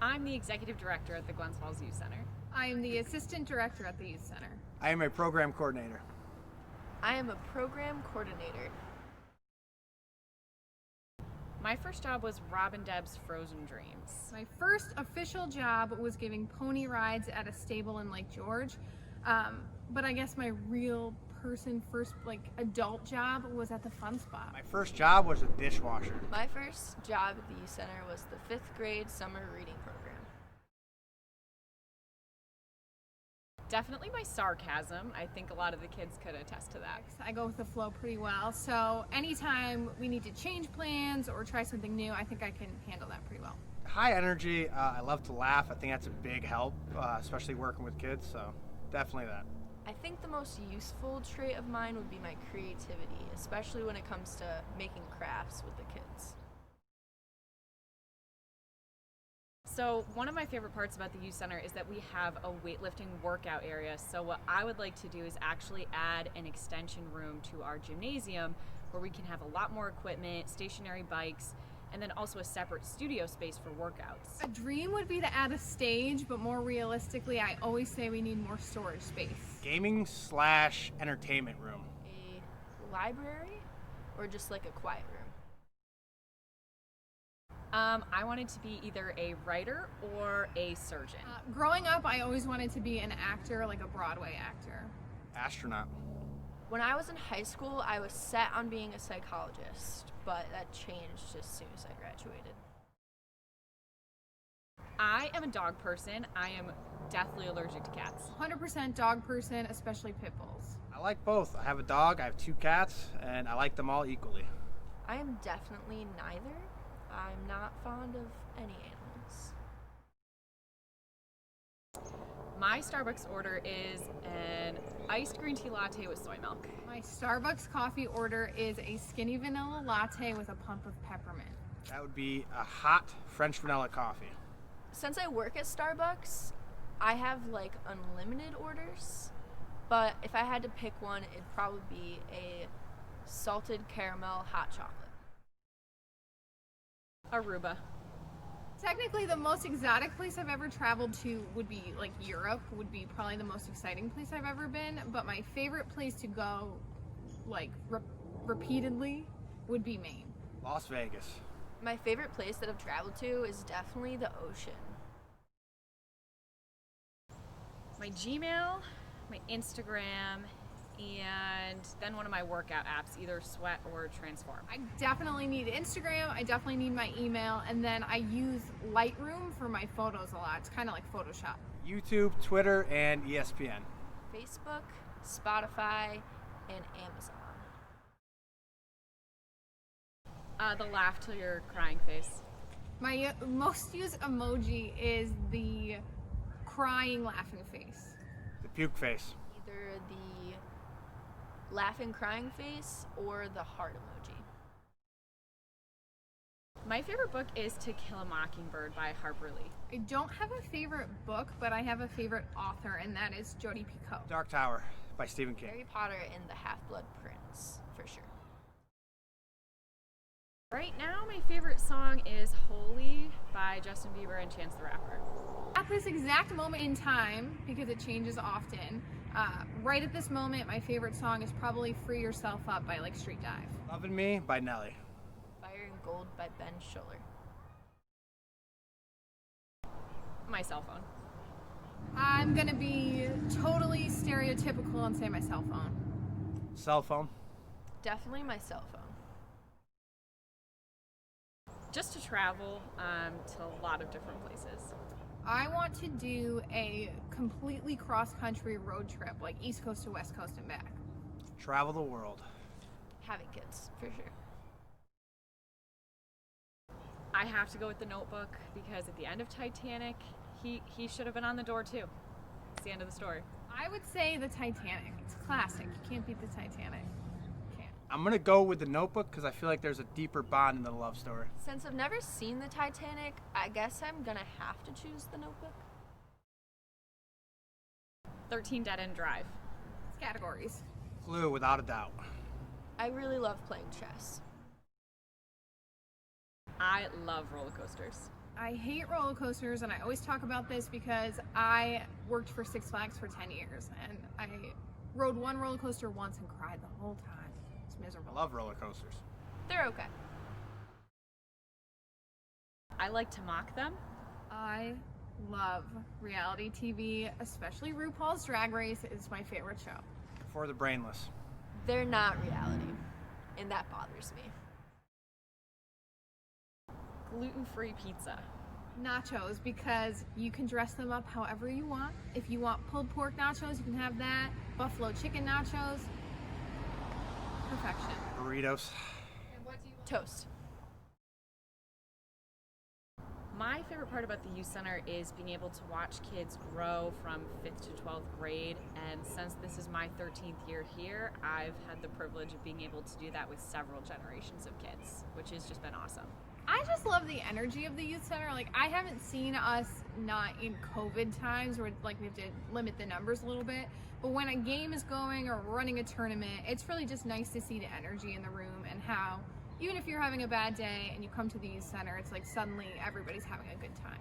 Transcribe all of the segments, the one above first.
I'm the executive director at the Glens Falls Youth Center. I am the assistant director at the youth center. I am a program coordinator. I am a program coordinator. My first job was Rob and Deb's Frozen Dreams. My first official job was giving pony rides at a stable in Lake George. But I guess my real first adult job was at the Fun Spot. My first job was a dishwasher. My first job at the youth center was the 5th grade summer reading program. Definitely my sarcasm. I think a lot of the kids could attest to that. I go with the flow pretty well, so anytime we need to change plans or try something new, I think I can handle that pretty well. High energy, I love to laugh. I think that's a big help, especially working with kids, so definitely that. I think the most useful trait of mine would be my creativity, especially when it comes to making crafts with the kids. So one of my favorite parts about the youth center is that we have a weightlifting workout area. So what I would like to do is actually add an extension room to our gymnasium where we can have a lot more equipment, stationary bikes, and then also a separate studio space for workouts. A dream would be to add a stage, but more realistically, I always say we need more storage space. Gaming/entertainment room. A library or just like a quiet room? I wanted to be either a writer or a surgeon. Growing up, I always wanted to be an actor, like a Broadway actor. Astronaut. When I was in high school, I was set on being a psychologist, but that changed as soon as I graduated. I am a dog person. I am deathly allergic to cats. 100% dog person, especially pit bulls. I like both. I have a dog, I have 2 cats, and I like them all equally. I am definitely neither. I'm not fond of any animals. My Starbucks order is an iced green tea latte with soy milk. My Starbucks coffee order is a skinny vanilla latte with a pump of peppermint. That would be a hot French vanilla coffee. Since I work at Starbucks, I have like unlimited orders, but if I had to pick one, it'd probably be a salted caramel hot chocolate. Aruba. Technically, the most exotic place I've ever traveled to would be like Europe, would be probably the most exciting place I've ever been, but my favorite place to go like repeatedly would be Maine. Las Vegas. My favorite place that I've traveled to is definitely the ocean. My Gmail, my Instagram, and then one of my workout apps, either Sweat or Transform. I definitely need Instagram, I definitely need my email, and then I use Lightroom for my photos a lot. It's kind of like Photoshop. YouTube, Twitter, and ESPN. Facebook, Spotify, and Amazon. The laugh till you're crying face. My most used emoji is the crying laughing face. The puke face. Either the laughing crying face or the heart emoji. My favorite book is To Kill a Mockingbird by Harper Lee. I don't have a favorite book, but I have a favorite author, and that is Jodi Picoult. Dark Tower by Stephen King. Harry Potter and the Half-Blood Prince, for sure. Right now, my favorite song is Holy by Justin Bieber and Chance the Rapper. At this exact moment in time, because it changes often, right at this moment, my favorite song is probably Free Yourself Up by like Street Dive. Lovin' Me by Nelly. Fire and Gold by Ben Schuller. My cell phone. I'm gonna be totally stereotypical and say my cell phone. Cell phone. Definitely my cell phone. Just to travel to a lot of different places. I want to do a completely cross-country road trip, like East Coast to West Coast and back. Travel the world. Having kids, for sure. I have to go with The Notebook because at the end of Titanic, he should have been on the door too. It's the end of the story. I would say the Titanic. It's classic. You can't beat the Titanic. Can't. I'm gonna go with The Notebook because I feel like there's a deeper bond in the love story. Since I've never seen the Titanic, I guess I'm gonna have to choose the Notebook. 13 Dead End Drive. It's categories. Clue, without a doubt. I really love playing chess. I love roller coasters. I hate roller coasters, and I always talk about this because I worked for Six Flags for 10 years, and I rode one roller coaster once and cried the whole time. It's miserable. I love roller coasters. They're okay. I like to mock them. I love reality TV, especially RuPaul's Drag Race is my favorite show. For the brainless. They're not reality, and that bothers me. Gluten-free pizza. Nachos, because you can dress them up however you want. If you want pulled pork nachos, you can have that. Buffalo chicken nachos. Perfection. Burritos. Toast. My favorite part about the youth center is being able to watch kids grow from 5th to 12th grade, and since this is my 13th year here, I've had the privilege of being able to do that with several generations of kids, which has just been awesome. I just love the energy of the youth center. Like, I haven't seen us not in COVID times where like we have to limit the numbers a little bit, but when a game is going or we're running a tournament, it's really just nice to see the energy in the room and how even if you're having a bad day and you come to the youth center, it's like suddenly everybody's having a good time.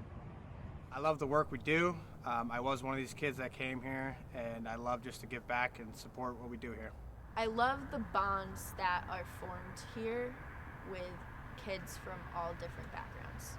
I love the work we do. I was one of these kids that came here, and I love just to give back and support what we do here. I love the bonds that are formed here with kids from all different backgrounds.